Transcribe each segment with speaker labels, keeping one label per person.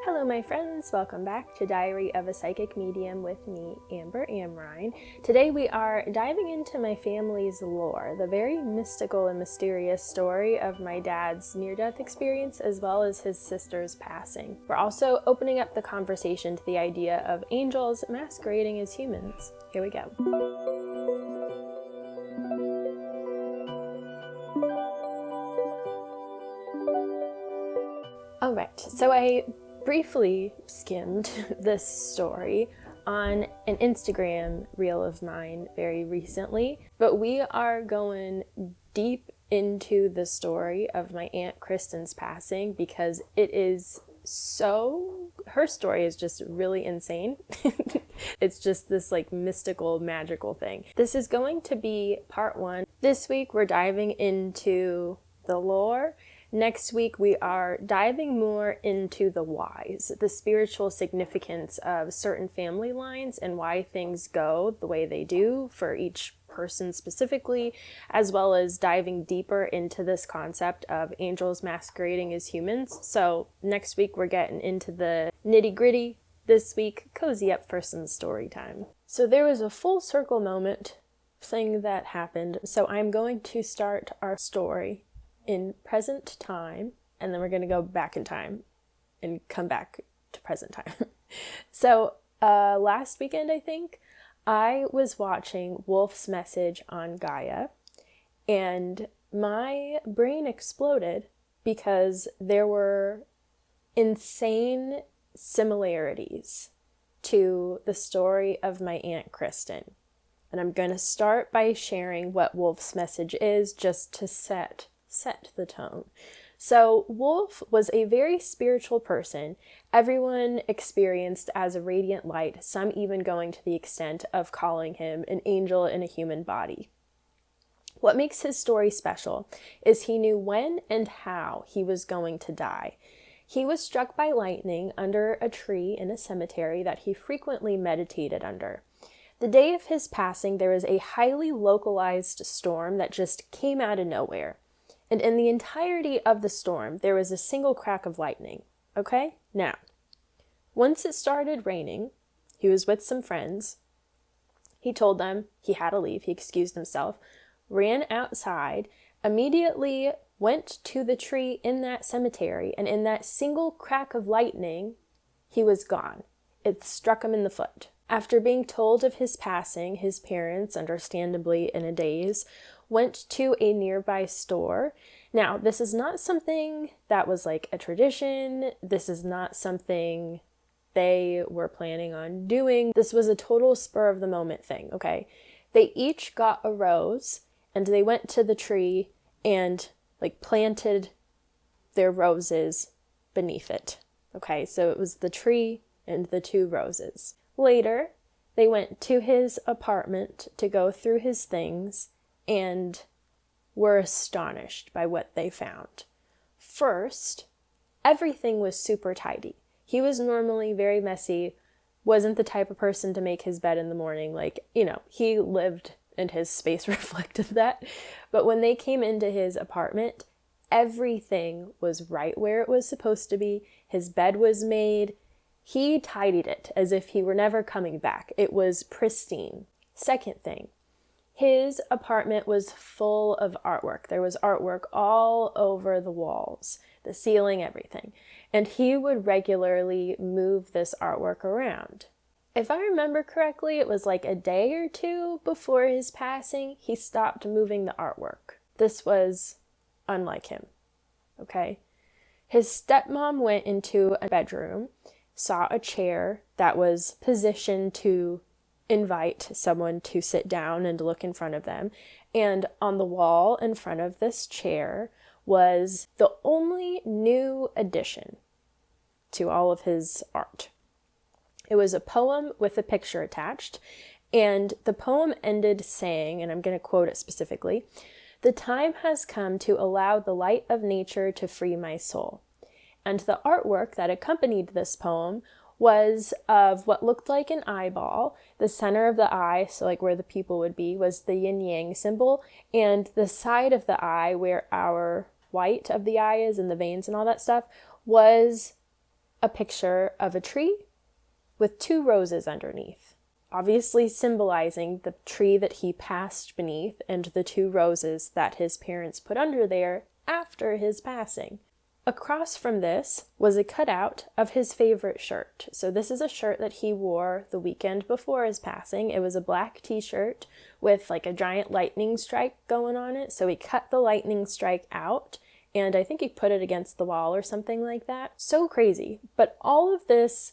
Speaker 1: Hello my friends, welcome back to Diary of a Psychic Medium with me, Amber Amrine. Today we are diving into my family's lore, the very mystical and mysterious story of my dad's near-death experience as well as his sister's passing. We're also opening up the conversation to the idea of angels masquerading as humans. Here we go. Alright, so I briefly skimmed this story on an Instagram reel of mine very recently, but we are going deep into the story of my Aunt Kristen's passing because her story is just really insane. It's just this like mystical, magical thing. This is going to be part 1. This week we're diving into the lore. Next week, we are diving more into the whys, the spiritual significance of certain family lines and why things go the way they do for each person specifically, as well as diving deeper into this concept of angels masquerading as humans. So next week, we're getting into the nitty-gritty. This week, cozy up for some story time. So there was a full circle moment thing that happened. So I'm going to start our story in present time, and then we're going to go back in time and come back to present time. So last weekend, I think, I was watching Wolf's Message on Gaia, and my brain exploded because there were insane similarities to the story of my Aunt Kristen. And I'm going to start by sharing what Wolf's Message is just to set the tone. So Wolf was a very spiritual person. Everyone experienced as a radiant light, some even going to the extent of calling him an angel in a human body. What makes his story special is he knew when and how he was going to die. He was struck by lightning under a tree in a cemetery that he frequently meditated under. The day of his passing, there was a highly localized storm that just came out of nowhere. And in the entirety of the storm, there was a single crack of lightning. Okay? Now, once it started raining, he was with some friends. He told them he had to leave. He excused himself, ran outside, immediately went to the tree in that cemetery, and in that single crack of lightning, he was gone. It struck him in the foot. After being told of his passing, his parents, understandably in a daze, went to a nearby store. Now, this is not something that was like a tradition. This is not something they were planning on doing. This was a total spur of the moment thing, okay? They each got a rose and they went to the tree and like planted their roses beneath it. Okay, so it was the tree and the 2 roses. Later, they went to his apartment to go through his things and were astonished by what they found. First, everything was super tidy. He was normally very messy, wasn't the type of person to make his bed in the morning. Like, he lived and his space reflected that. But when they came into his apartment, everything was right where it was supposed to be. His bed was made. He tidied it as if he were never coming back. It was pristine. Second thing, his apartment was full of artwork. There was artwork all over the walls, the ceiling, everything. And he would regularly move this artwork around. If I remember correctly, it was like a day or 2 before his passing, he stopped moving the artwork. This was unlike him, okay? His stepmom went into a bedroom, saw a chair that was positioned to invite someone to sit down and look in front of them. And on the wall in front of this chair was the only new addition to all of his art. It was a poem with a picture attached, and the poem ended saying, and I'm going to quote it specifically, "The time has come to allow the light of nature to free my soul." And the artwork that accompanied this poem was of what looked like an eyeball. The center of the eye, so like where the pupil would be, was the yin-yang symbol, and the side of the eye, where our white of the eye is and the veins and all that stuff, was a picture of a tree with 2 roses underneath, obviously symbolizing the tree that he passed beneath and the 2 roses that his parents put under there after his passing. Across from this was a cutout of his favorite shirt. So this is a shirt that he wore the weekend before his passing. It was a black t-shirt with like a giant lightning strike going on it. So he cut the lightning strike out, and I think he put it against the wall or something like that. So crazy. But all of this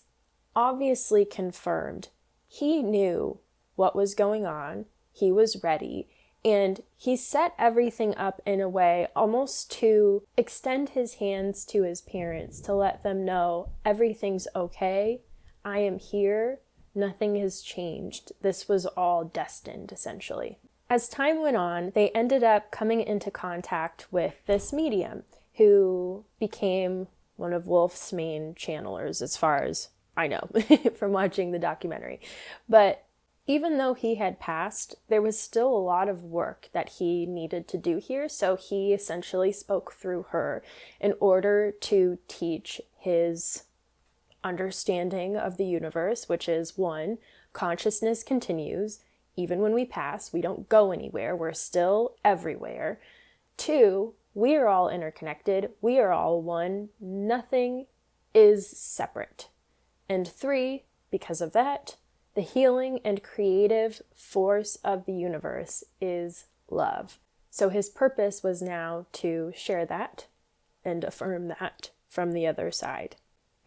Speaker 1: obviously confirmed he knew what was going on. He was ready. And he set everything up in a way almost to extend his hands to his parents to let them know everything's okay. I am here. Nothing has changed. This was all destined, essentially. As time went on, they ended up coming into contact with this medium who became one of Wolf's main channelers, as far as I know from watching the documentary. But even though he had passed, there was still a lot of work that he needed to do here, so he essentially spoke through her in order to teach his understanding of the universe, which is 1, consciousness continues. Even when we pass, we don't go anywhere. We're still everywhere. 2, we are all interconnected. We are all one. Nothing is separate. And 3, because of that, the healing and creative force of the universe is love. So his purpose was now to share that and affirm that from the other side.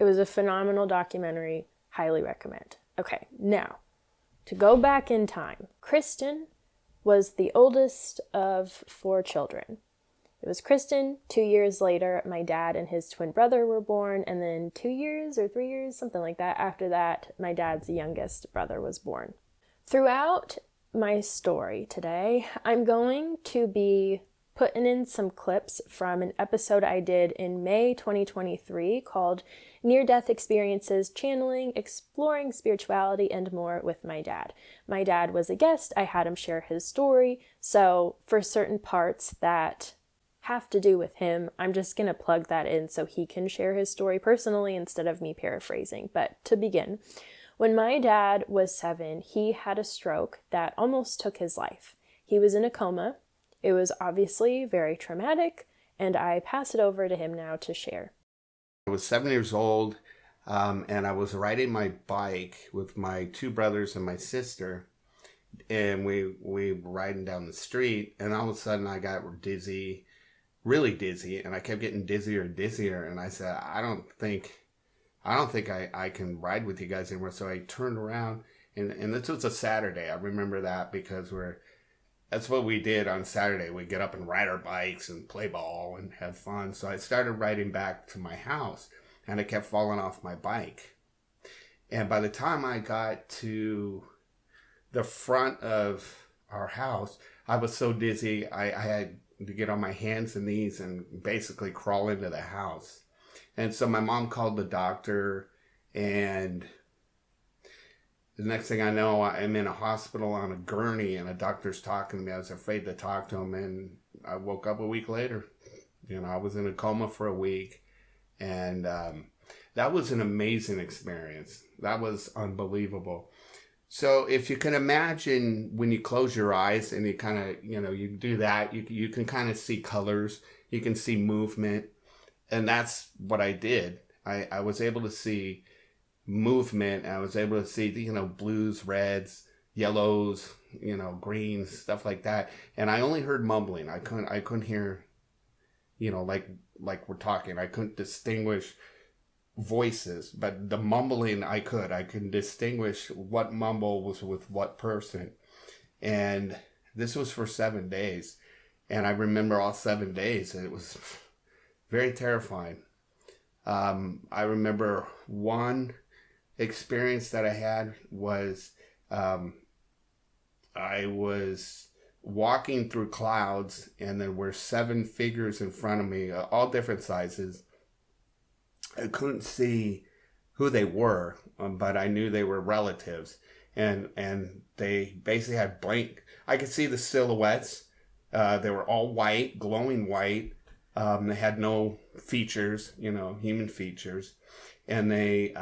Speaker 1: It was a phenomenal documentary. Highly recommend. Okay, now, to go back in time, Kristen was the oldest of 4 children. It was Kristen. 2 years later, my dad and his twin brother were born, and then 2 years or 3 years, something like that, after that, my dad's youngest brother was born. Throughout my story today, I'm going to be putting in some clips from an episode I did in May 2023 called Near-Death Experiences, Channeling, Exploring Spirituality, and More with my dad. My dad was a guest. I had him share his story, so for certain parts that have to do with him, I'm just going to plug that in so he can share his story personally instead of me paraphrasing. But to begin, when my dad was 7, he had a stroke that almost took his life. He was in a coma. It was obviously very traumatic, and I pass it over to him now to share.
Speaker 2: I was 7 years old, and I was riding my bike with my 2 brothers and my sister, and we were riding down the street, and all of a sudden I got dizzy, really dizzy, and I kept getting dizzier and dizzier, and I said, I don't think I can ride with you guys anymore. So I turned around, and this was a Saturday. I remember that because that's what we did on Saturday. We'd get up and ride our bikes and play ball and have fun. So I started riding back to my house, and I kept falling off my bike. And by the time I got to the front of our house, I was so dizzy, I had to get on my hands and knees and basically crawl into the house. And so my mom called the doctor, and the next thing I know, I'm in a hospital on a gurney, and a doctor's talking to me. I was afraid to talk to him, and I woke up a week later. I was in a coma for a week, and that was an amazing experience. That was unbelievable. So if you can imagine when you close your eyes and you kind of, you do that, you can kind of see colors, you can see movement. And that's what I did. I was able to see movement. I was able to see, blues, reds, yellows, greens, stuff like that. And I only heard mumbling. I couldn't hear, like we're talking. I couldn't distinguish voices, but the mumbling I could distinguish what mumble was with what person. And this was for 7 days, and I remember all 7 days, and it was very terrifying. I remember one experience that I had was I was walking through clouds, and there were 7 figures in front of me, all different sizes. I couldn't see who they were, but I knew they were relatives, and they basically had blank. I could see the silhouettes. They were all white, glowing white. They had no features, human features, and they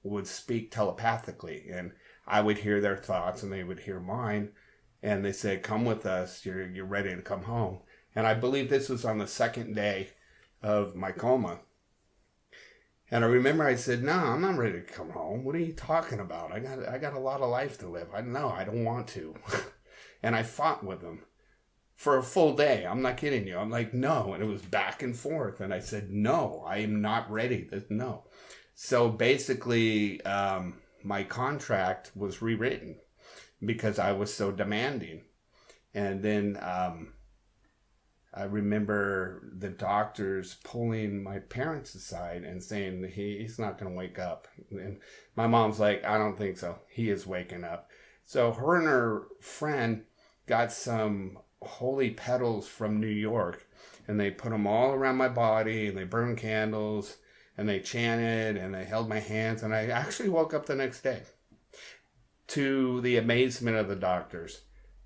Speaker 2: would speak telepathically, and I would hear their thoughts and they would hear mine, and they said, "Come with us, you're ready to come home." And I believe this was on the second day of my coma. And I remember I said, "No, I'm not ready to come home. What are you talking about? I got a lot of life to live. I don't want to." And I fought with them for a full day. I'm not kidding you. I'm like, "No." And it was back and forth. And I said, "No, I am not ready. No." So basically, my contract was rewritten because I was so demanding. And then I remember the doctors pulling my parents aside and saying he's not going to wake up. And my mom's like, "I don't think so. He is waking up." So her and her friend got some holy petals from New York, and they put them all around my body, and they burned candles, and they chanted, and they held my hands, and I actually woke up the next day, to the amazement of the doctors.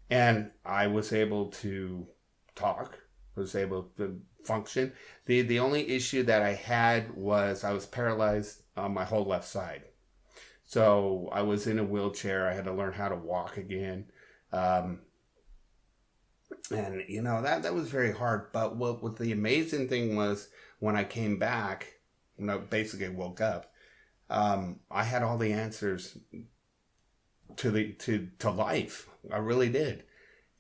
Speaker 2: And I was able to talk, was able to function. The only issue that I had was I was paralyzed on my whole left side. So I was in a wheelchair. I had to learn how to walk again. And, that was very hard. But what the amazing thing was, when I came back, when I basically woke up, I had all the answers to life. I really did.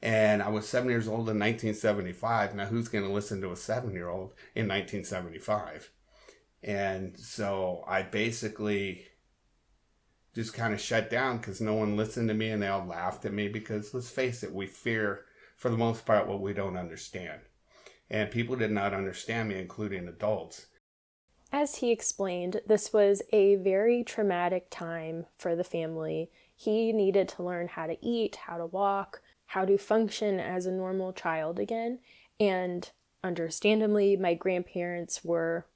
Speaker 2: And I was 7 years old in 1975. Now, who's going to listen to a 7-year-old in 1975? And so I basically just kind of shut down because no one listened to me, and they all laughed at me because, let's face it, we fear, for the most part, what we don't understand. And people did not understand me, including adults.
Speaker 1: As he explained, this was a very traumatic time for the family. He needed to learn how to eat, how to walk, how to function as a normal child again. And understandably, my grandparents were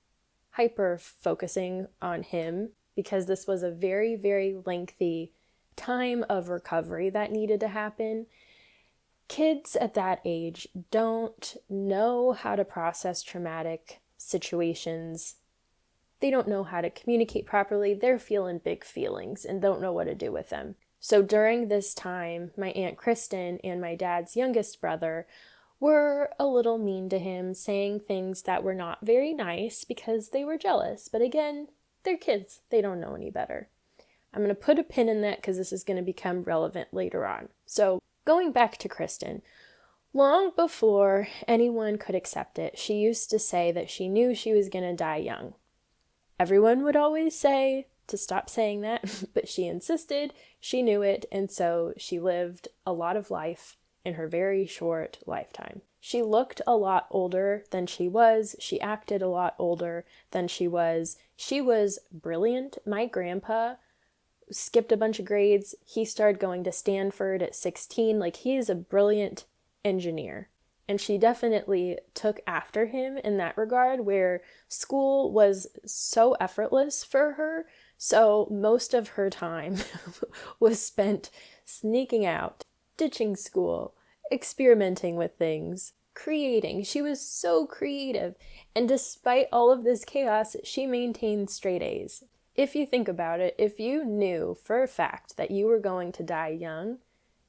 Speaker 1: hyper focusing on him because this was a very, very lengthy time of recovery that needed to happen. Kids at that age don't know how to process traumatic situations. They don't know how to communicate properly. They're feeling big feelings and don't know what to do with them. So during this time, my Aunt Kristen and my dad's youngest brother were a little mean to him, saying things that were not very nice because they were jealous. But again, they're kids. They don't know any better. I'm going to put a pin in that because this is going to become relevant later on. So going back to Kristen, long before anyone could accept it, she used to say that she knew she was going to die young. Everyone would always say to stop saying that, but she insisted she knew it, and so she lived a lot of life in her very short lifetime. She looked a lot older than she was. She acted a lot older than she was. She was brilliant. My grandpa skipped a bunch of grades. He started going to Stanford at 16. Like, he is a brilliant engineer. And she definitely took after him in that regard, where school was so effortless for her. So most of her time was spent sneaking out, ditching school, experimenting with things, creating. She was so creative. And despite all of this chaos, she maintained straight A's. If you think about it, if you knew for a fact that you were going to die young,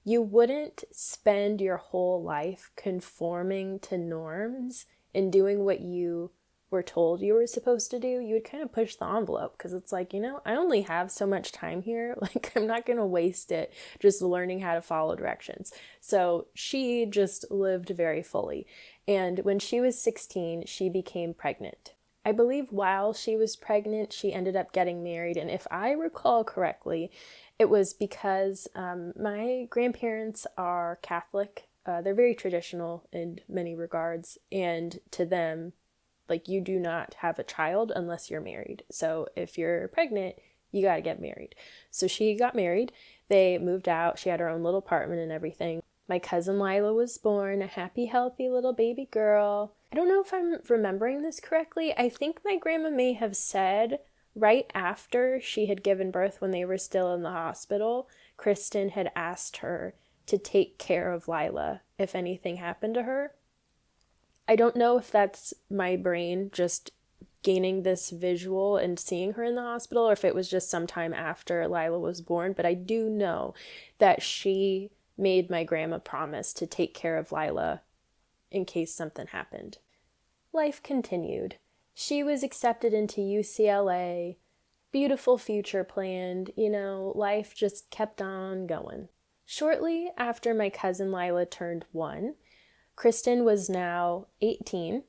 Speaker 1: you wouldn't spend your whole life conforming to norms and doing what you were told you were supposed to do. You would kind of push the envelope because it's like, I only have so much time here. Like, I'm not going to waste it just learning how to follow directions. So she just lived very fully. And when she was 16, she became pregnant. I believe while she was pregnant, she ended up getting married. And if I recall correctly, it was because my grandparents are Catholic. They're very traditional in many regards. And to them, like, you do not have a child unless you're married. So if you're pregnant, you got to get married. So she got married. They moved out. She had her own little apartment and everything. My cousin Lila was born, a happy, healthy little baby girl. I don't know if I'm remembering this correctly. I think my grandma may have said right after she had given birth, when they were still in the hospital, Kristen had asked her to take care of Lila if anything happened to her. I don't know if that's my brain just gaining this visual and seeing her in the hospital, or if it was just sometime after Lila was born, but I do know that she made my grandma promise to take care of Lila in case something happened. Life continued. She was accepted into UCLA, beautiful future planned, life just kept on going. Shortly after my cousin Lila turned 1, Kristen was now 18,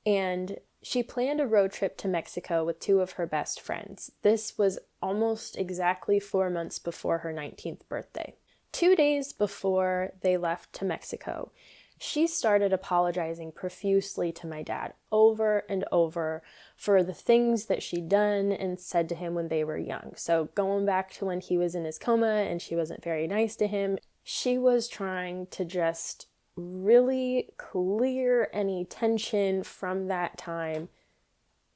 Speaker 1: and she planned a road trip to Mexico with 2 of her best friends. This was almost exactly 4 months before her 19th birthday. 2 days before they left to Mexico, she started apologizing profusely to my dad over and over for the things that she'd done and said to him when they were young. So going back to when he was in his coma and she wasn't very nice to him, she was trying to just really clear any tension from that time,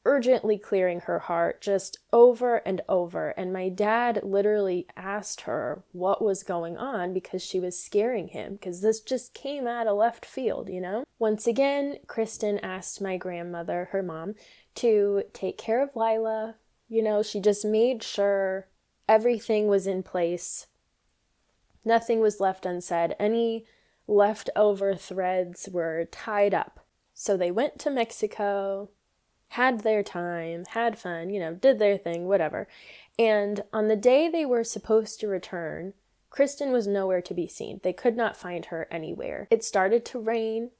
Speaker 1: urgently clearing her heart just over and over. And my dad literally asked her what was going on because she was scaring him, because this just came out of left field, Once again, Kristen asked my grandmother, her mom, to take care of Lila. She just made sure everything was in place. Nothing was left unsaid. Any leftover threads were tied up. So they went to Mexico, had their time, had fun, did their thing, whatever. And on the day they were supposed to return, Kristen was nowhere to be seen. They could not find her anywhere. It started to rain.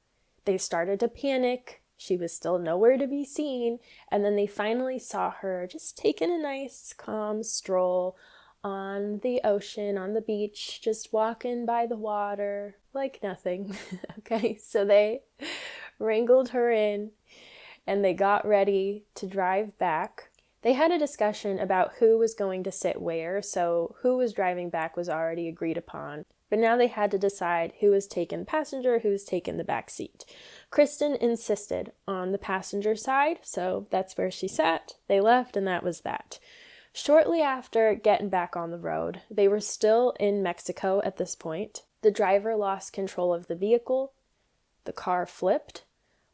Speaker 1: They started to panic. She was still nowhere to be seen. And then they finally saw her just taking a nice, calm stroll on the ocean, on the beach, just walking by the water like nothing. Okay, so they wrangled her in and they got ready to drive back. They had a discussion about who was going to sit where, so who was driving back was already agreed upon. But now they had to decide who was taking the passenger, who was taking the back seat. Kristen insisted on the passenger side, so that's where she sat. They left, and that was that. Shortly after getting back on the road, they were still in Mexico at this point. The driver lost control of the vehicle. The car flipped.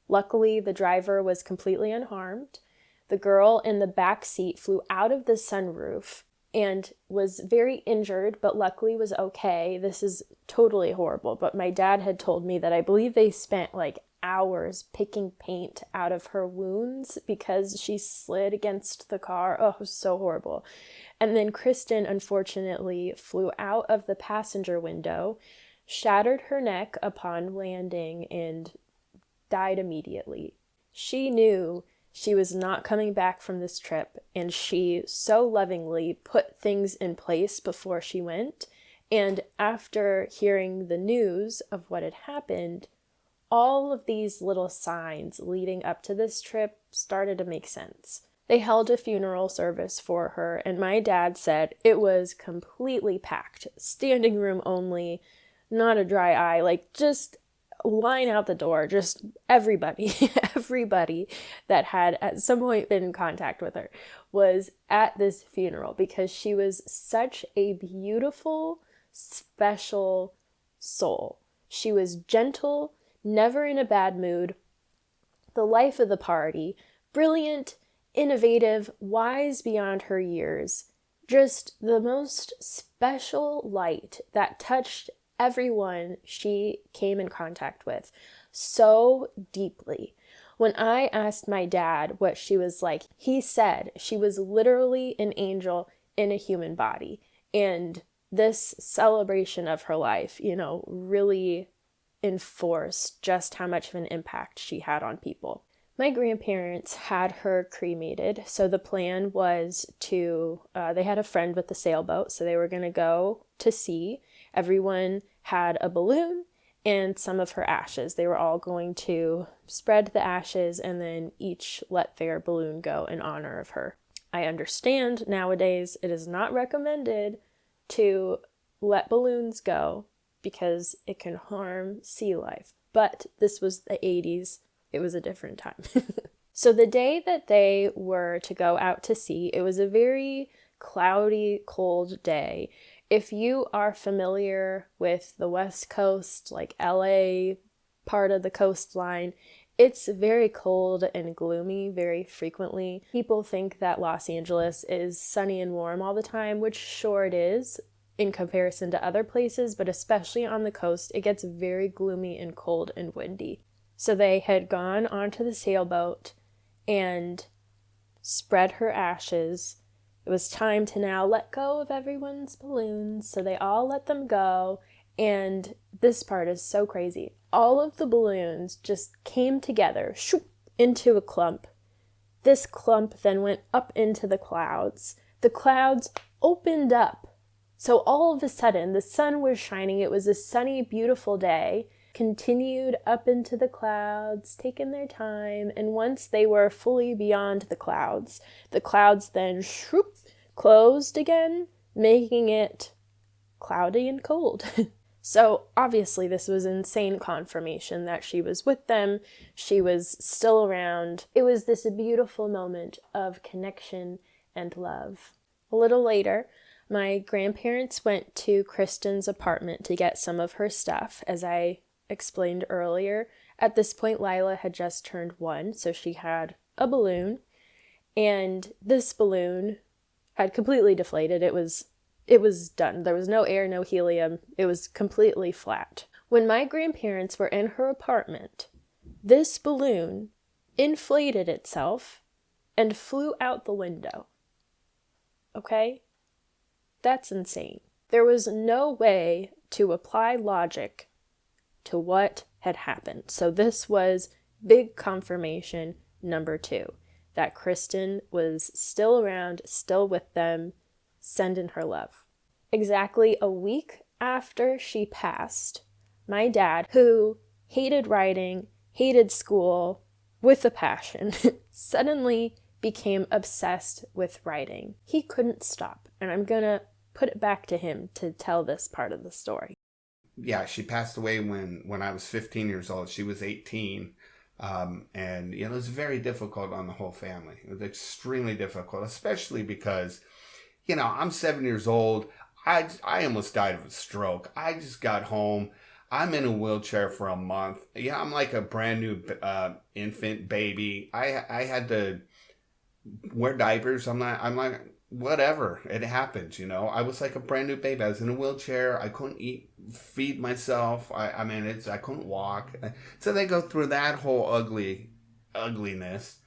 Speaker 1: Luckily, the driver was completely unharmed. The girl in the back seat flew out of the sunroof and was very injured, but luckily was okay. This is totally horrible, but my dad had told me that I believe they spent hours picking paint out of her wounds because she slid against the car. Oh, it was so horrible. And then Kristen, unfortunately, flew out of the passenger window, shattered her neck upon landing, and died immediately. She knew she was not coming back from this trip, and she so lovingly put things in place before she went. And after hearing the news of what had happened, all of these little signs leading up to this trip started to make sense. They held a funeral service for her, and my dad said it was completely packed, standing room only, not a dry eye, just line out the door, just everybody that had at some point been in contact with her was at this funeral because she was such a beautiful, special soul. She was gentle, never in a bad mood, the life of the party, brilliant, innovative, wise beyond her years, just the most special light that touched everyone she came in contact with so deeply. When I asked my dad what she was like, he said she was literally an angel in a human body. And this celebration of her life, really enforced just how much of an impact she had on people. My grandparents had her cremated, so the plan was they had a friend with the sailboat, so they were going to go to sea. Everyone had a balloon and some of her ashes. They were all going to spread the ashes and then each let their balloon go in honor of her. I understand nowadays it is not recommended to let balloons go because it can harm sea life, but this was the 80s. It was a different time. So the day that they were to go out to sea, it was a very cloudy, cold day. If you are familiar with the West Coast, like LA part of the coastline, It's very cold and gloomy very frequently. People think that Los Angeles is sunny and warm all the time, which sure it is in comparison to other places, but especially on the coast, it gets very gloomy and cold and windy. So they had gone onto the sailboat and spread her ashes. It was time to now let go of everyone's balloons, so they all let them go. And this part is so crazy. All of the balloons just came together, shoop, into a clump. This clump then went up into the clouds. The clouds opened up. So all of a sudden, the sun was shining. It was a sunny, beautiful day. Continued up into the clouds, taking their time. And once they were fully beyond the clouds then shoop, closed again, making it cloudy and cold. So obviously this was insane confirmation that she was with them. She was still around. It was this beautiful moment of connection and love. A little later, my grandparents went to Kristen's apartment to get some of her stuff. As I explained earlier, at this point Lila had just turned 1, so she had a balloon. And this balloon had completely deflated. It was done. There was no air, no helium. It was completely flat. When my grandparents were in her apartment, this balloon inflated itself and flew out the window. Okay? That's insane. There was no way to apply logic to what had happened. So this was big confirmation number 2, that Kristen was still around, still with them, sending her love. Exactly a week after she passed, my dad, who hated writing, hated school with a passion, suddenly became obsessed with writing. He couldn't stop, and I'm gonna put it back to him to tell this part of the story.
Speaker 2: Yeah, she passed away when I was 15 years old. She was 18. And, it was very difficult on the whole family. It was extremely difficult, especially because, I'm 7 years old. I almost died of a stroke. I just got home. I'm in a wheelchair for a month. Yeah, I'm like a brand new infant baby. I had to wear diapers. I'm like, whatever. It happens, I was like a brand new baby. I was in a wheelchair. I couldn't feed myself. I couldn't walk. So they go through that whole ugliness.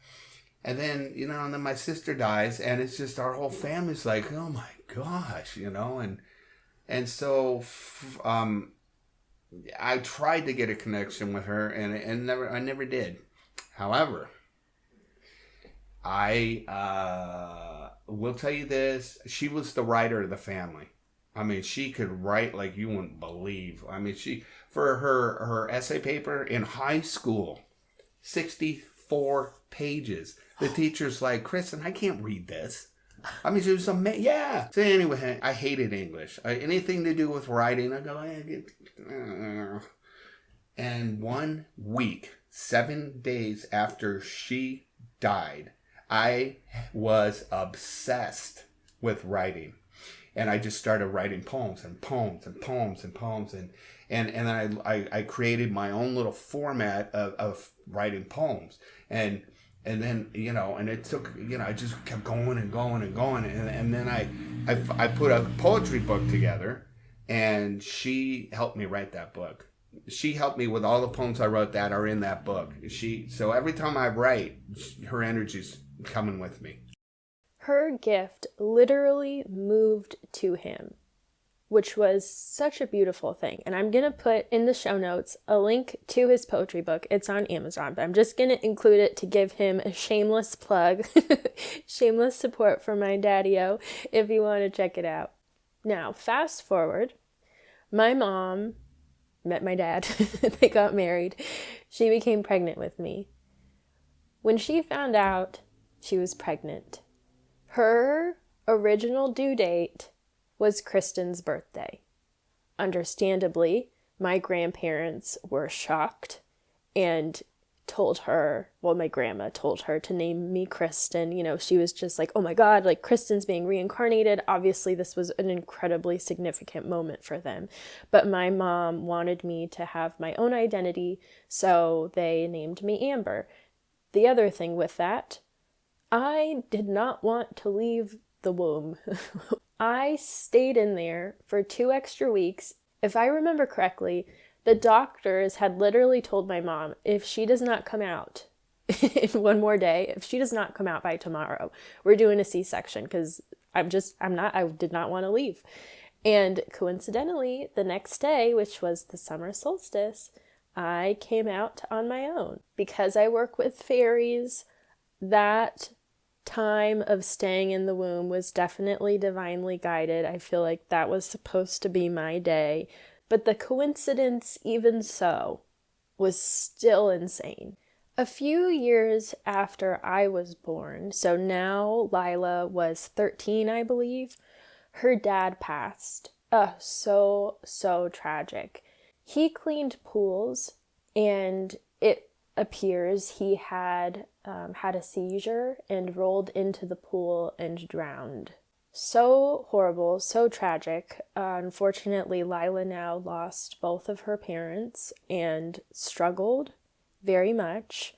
Speaker 2: And then, and then my sister dies, and it's just our whole family's like, oh my gosh, and so I tried to get a connection with her, and I never did. However, I will tell you this: she was the writer of the family. She could write like you wouldn't believe. She, for her essay paper in high school, 64 pages. The teacher's like, Kristen, I can't read this. She was amazing. Yeah. So anyway, I hated English. Anything to do with writing, I go, And 1 week, 7 days after she died, I was obsessed with writing. And I just started writing poems and poems and poems and poems. And I created my own little format of writing poems. And then, and it took, I just kept going and going and going. And then I put a poetry book together, and she helped me write that book. She helped me with all the poems I wrote that are in that book. So every time I write, her energy's coming with me.
Speaker 1: Her gift literally moved to him, which was such a beautiful thing. And I'm going to put in the show notes a link to his poetry book. It's on Amazon, but I'm just going to include it to give him a shameless plug, shameless support for my daddy-o if you want to check it out. Now, fast forward, my mom met my dad. They got married. She became pregnant with me. When she found out she was pregnant, her original due date was Kristen's birthday. Understandably, my grandparents were shocked and told her, well, my grandma told her to name me Kristen. You know, she was just like, oh my God, like Kristen's being reincarnated. Obviously, this was an incredibly significant moment for them. But my mom wanted me to have my own identity, so they named me Amber. The other thing with that, I did not want to leave the womb. I stayed in there for 2 extra weeks. If I remember correctly, the doctors had literally told my mom, if she does not come out in one more day, if she does not come out by tomorrow, we're doing a C-section, because I did not want to leave. And coincidentally, the next day, which was the summer solstice, I came out on my own. Because I work with fairies, that time of staying in the womb was definitely divinely guided. I feel like that was supposed to be my day. But the coincidence, even so, was still insane. A few years after I was born, so now Lila was 13, I believe, her dad passed. So tragic. He cleaned pools, and it appears he had had a seizure and rolled into the pool and drowned. So horrible, so tragic. Unfortunately, Lila now lost both of her parents and struggled very much,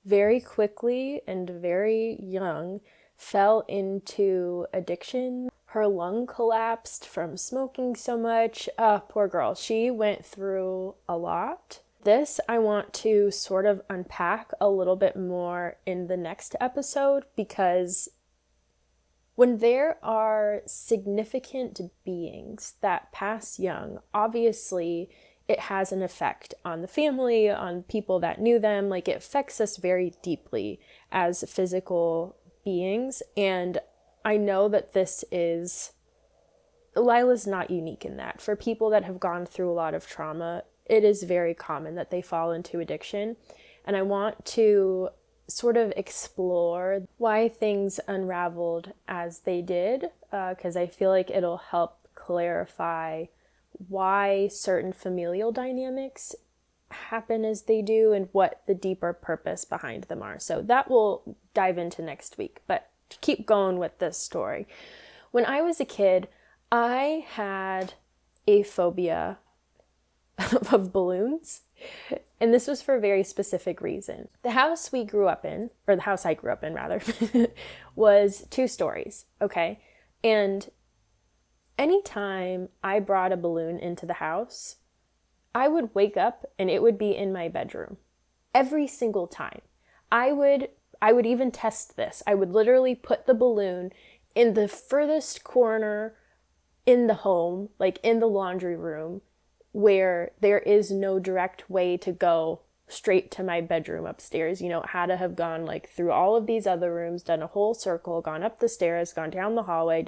Speaker 1: very quickly and very young, fell into addiction. Her lung collapsed from smoking so much. Poor girl. She went through a lot. This I want to sort of unpack a little bit more in the next episode, because when there are significant beings that pass young, obviously it has an effect on the family, on people that knew them. Like, it affects us very deeply as physical beings. And I know that Lila's not unique in that. For people that have gone through a lot of trauma, it is very common that they fall into addiction. And I want to sort of explore why things unraveled as they did, because I feel like it'll help clarify why certain familial dynamics happen as they do and what the deeper purpose behind them are. So that we'll dive into next week. But to keep going with this story, when I was a kid, I had a phobia of balloons. And this was for a very specific reason. The house we grew up in, or the house I grew up in rather, was 2 stories, okay? And anytime I brought a balloon into the house, I would wake up and it would be in my bedroom. Every single time. I would even test this. I would literally put the balloon in the furthest corner in the home, like in the laundry room, where there is no direct way to go straight to my bedroom upstairs. You know, it had to have gone like through all of these other rooms, done a whole circle, gone up the stairs, gone down the hallway,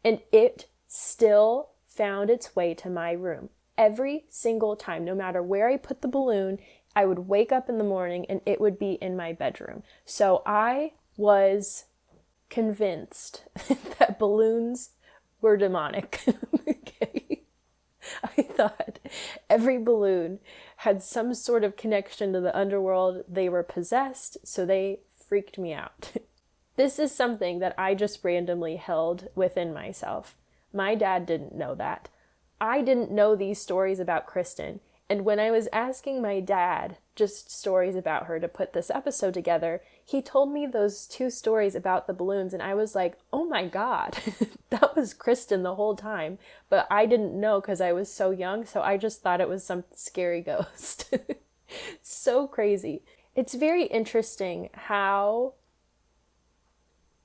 Speaker 1: and it still found its way to my room. Every single time, no matter where I put the balloon, I would wake up in the morning and it would be in my bedroom. So I was convinced that balloons were demonic. Okay. I thought every balloon had some sort of connection to the underworld. They were possessed, so they freaked me out. This is something that I just randomly held within myself. My dad didn't know that. I didn't know these stories about Kristen. And when I was asking my dad just stories about her to put this episode together, he told me those 2 stories about the balloons, and I was like, oh my God, that was Kristen the whole time. But I didn't know because I was so young, so I just thought it was some scary ghost. So crazy. It's very interesting how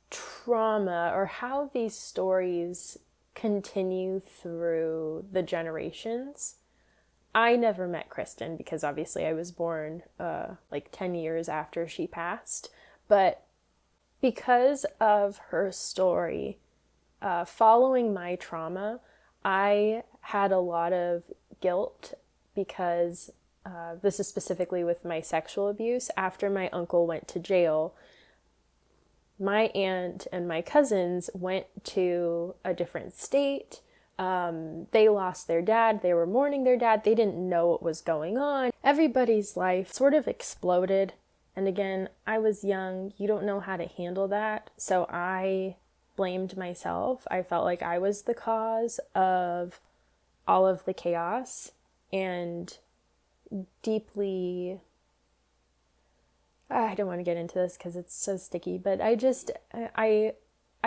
Speaker 1: trauma, or how these stories continue through the generations. I never met Kristen because obviously I was born like 10 years after she passed. But because of her story, following my trauma, I had a lot of guilt because this is specifically with my sexual abuse. After my uncle went to jail, my aunt and my cousins went to a different state, They lost their dad. They were mourning their dad. They didn't know what was going on. Everybody's life sort of exploded. And again, I was young. You don't know how to handle that. So I blamed myself. I felt like I was the cause of all of the chaos, and deeply, I don't want to get into this because it's so sticky, but I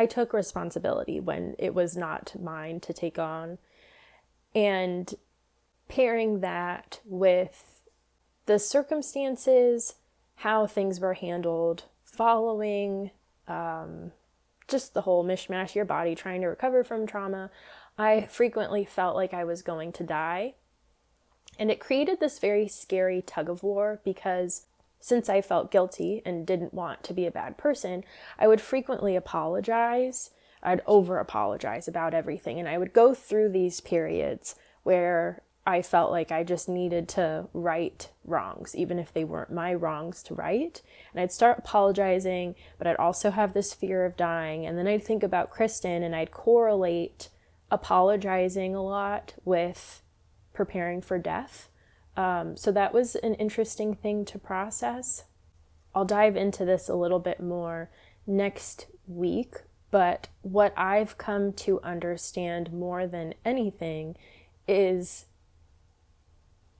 Speaker 1: took responsibility when it was not mine to take on. And pairing that with the circumstances, how things were handled following just the whole mishmash, your body trying to recover from trauma, I frequently felt like I was going to die. And it created this very scary tug of war because since I felt guilty and didn't want to be a bad person, I would frequently apologize. I'd over-apologize about everything. And I would go through these periods where I felt like I just needed to right wrongs, even if they weren't my wrongs to right. And I'd start apologizing, but I'd also have this fear of dying. And then I'd think about Kristen, and I'd correlate apologizing a lot with preparing for death. So that was an interesting thing to process. I'll dive into this a little bit more next week, but what I've come to understand more than anything is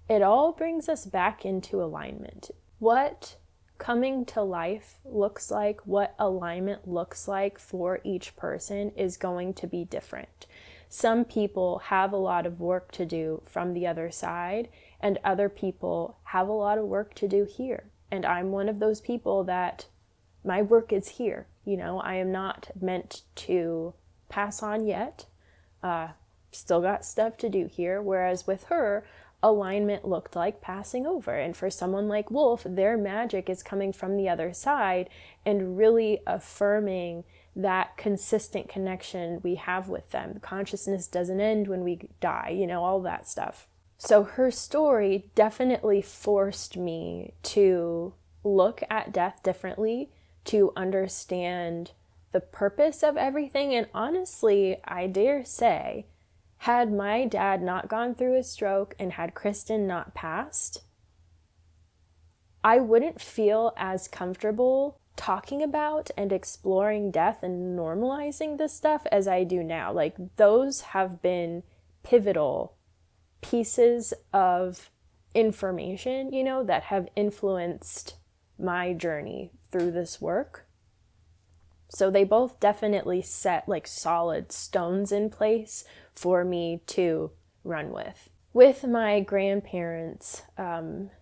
Speaker 1: it all brings us back into alignment. What coming to life looks like, what alignment looks like for each person is going to be different. Some people have a lot of work to do from the other side, and other people have a lot of work to do here. And I'm one of those people that my work is here. You know, I am not meant to pass on yet. Still got stuff to do here. Whereas with her, alignment looked like passing over. And for someone like Wolf, their magic is coming from the other side and really affirming that consistent connection we have with them. The consciousness doesn't end when we die, you know, all that stuff. So her story definitely forced me to look at death differently, to understand the purpose of everything. And honestly, I dare say, had my dad not gone through a stroke and had Kristen not passed, I wouldn't feel as comfortable talking about and exploring death and normalizing this stuff as I do now. Like, those have been pivotal pieces of information, you know, that have influenced my journey through this work. So they both definitely set like solid stones in place for me to run with. With my grandparents,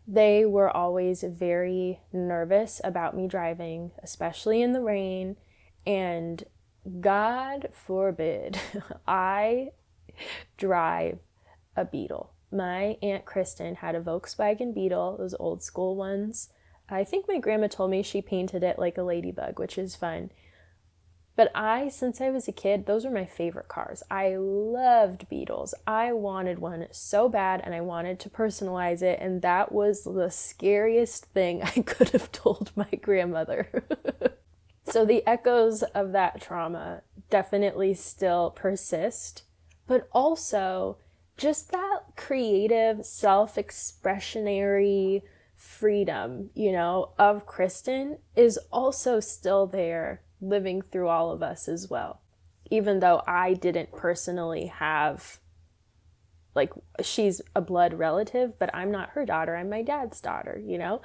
Speaker 1: they were always very nervous about me driving, especially in the rain, and God forbid I drive a Beetle. My Aunt Kristen had a Volkswagen Beetle, those old school ones. I think my grandma told me she painted it like a ladybug, which is fun. But since I was a kid, those were my favorite cars. I loved Beetles. I wanted one so bad, and I wanted to personalize it, and that was the scariest thing I could have told my grandmother. So the echoes of that trauma definitely still persist, but also just that creative, self-expressionary freedom, you know, of Kristen is also still there, living through all of us as well. Even though I didn't personally have, like, she's a blood relative, but I'm not her daughter, I'm my dad's daughter, you know?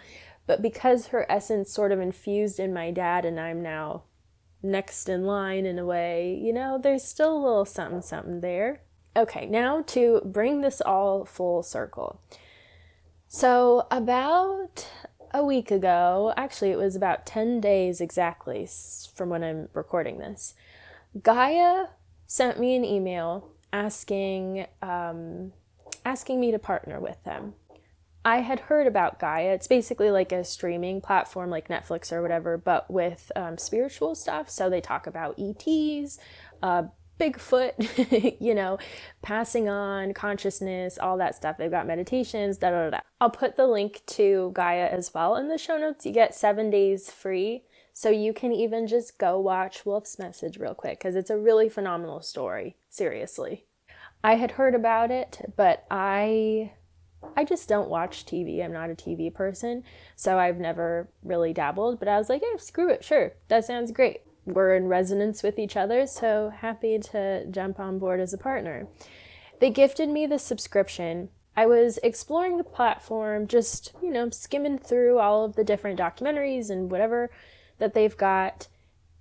Speaker 1: But because her essence sort of infused in my dad and I'm now next in line in a way, you know, there's still a little something there. Okay, now to bring this all full circle. So about a week ago, actually it was about 10 days exactly from when I'm recording this, Gaia sent me an email asking me to partner with them. I had heard about Gaia. It's basically like a streaming platform like Netflix or whatever, but with spiritual stuff. So they talk about ETs, Bigfoot, you know, passing on consciousness, all that stuff. They've got meditations, da da da. I'll put the link to Gaia as well in the show notes. You get 7 days free. So you can even just go watch Wolf's Message real quick because it's a really phenomenal story. Seriously. I had heard about it, but I just don't watch TV. I'm not a TV person, so I've never really dabbled, but I was like, screw it, sure, that sounds great. We're in resonance with each other, so happy to jump on board as a partner. They gifted me the subscription. I was exploring the platform, just, skimming through all of the different documentaries and whatever that they've got.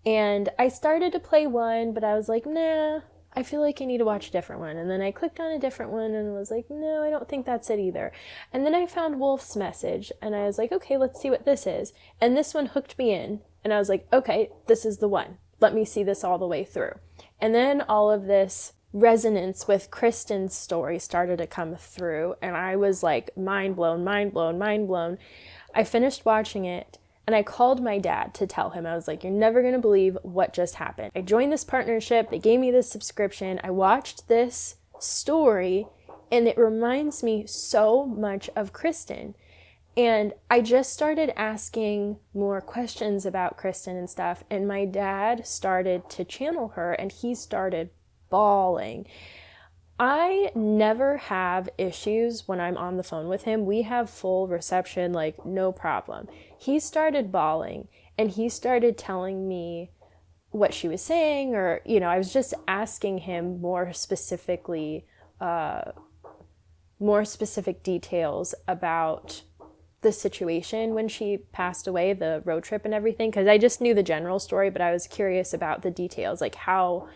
Speaker 1: And I started to play one, but I was like, nah, I feel like I need to watch a different one. And then I clicked on a different one and was like, no, I don't think that's it either. And then I found Wolf's Message and I was like, okay, let's see what this is. And this one hooked me in. And I was like, okay, this is the one. Let me see this all the way through. And then all of this resonance with Kristen's story started to come through, and I was like mind blown. I finished watching it, and I called my dad to tell him. I was like, you're never going to believe what just happened. I joined this partnership. They gave me this subscription. I watched this story, and it reminds me so much of Kristen. And I just started asking more questions about Kristen and stuff, and my dad started to channel her, and he started bawling. I never have issues when I'm on the phone with him. We have full reception, like no problem. He started bawling and he started telling me what she was saying, or, I was just asking him more specific details about the situation when she passed away, the road trip and everything, because I just knew the general story, but I was curious about the details, like how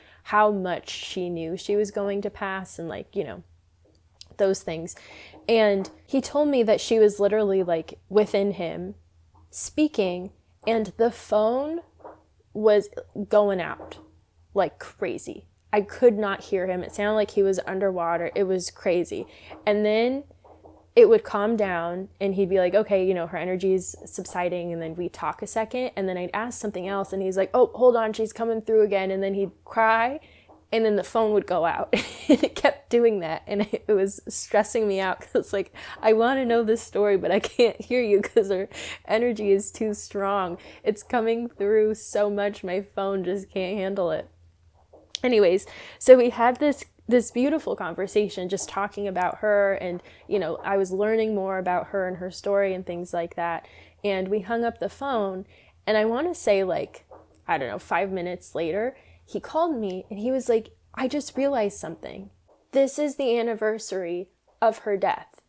Speaker 1: much she knew she was going to pass and those things. And he told me that she was literally like within him speaking, and the phone was going out like crazy. I could not hear him. It sounded like he was underwater. It was crazy. And then it would calm down and he'd be like, okay, her energy's subsiding. And then we'd talk a second and then I'd ask something else and he's like, oh, hold on, she's coming through again. And then he'd cry and then the phone would go out. And it kept doing that. And it was stressing me out because like, I want to know this story, but I can't hear you because her energy is too strong. It's coming through so much. My phone just can't handle it. Anyways, so we had this beautiful conversation just talking about her, and I was learning more about her and her story and things like that, and we hung up the phone, and I want to say 5 minutes later he called me and he was like, I just realized something. This is the anniversary of her death.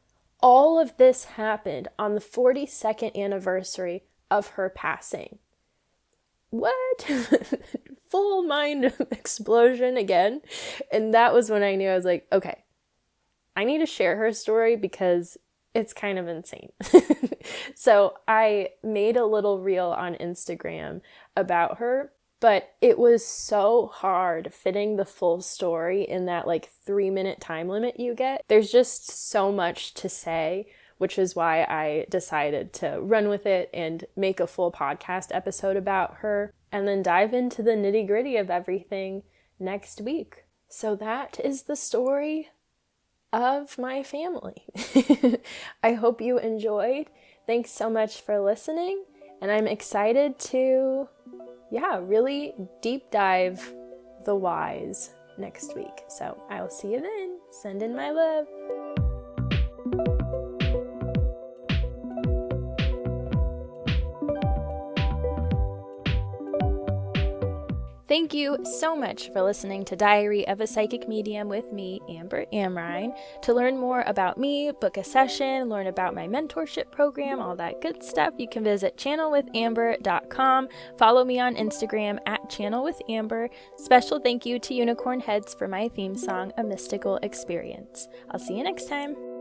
Speaker 1: All of this happened on the 42nd anniversary of her passing. What? Full mind explosion again. And that was when I knew. I was like, okay, I need to share her story because it's kind of insane. So I made a little reel on Instagram about her, but it was so hard fitting the full story in that 3-minute time limit you get. There's just so much to say, which is why I decided to run with it and make a full podcast episode about her and then dive into the nitty-gritty of everything next week. So that is the story of my family. I hope you enjoyed. Thanks so much for listening, and I'm excited to, really deep dive the whys next week. So I will see you then. Send in my love. Thank you so much for listening to Diary of a Psychic Medium with me, Amber Amrine. To learn more about me, book a session, learn about my mentorship program, all that good stuff, you can visit channelwithamber.com. Follow me on Instagram at channelwithamber. Special thank you to Unicorn Heads for my theme song, A Mystical Experience. I'll see you next time.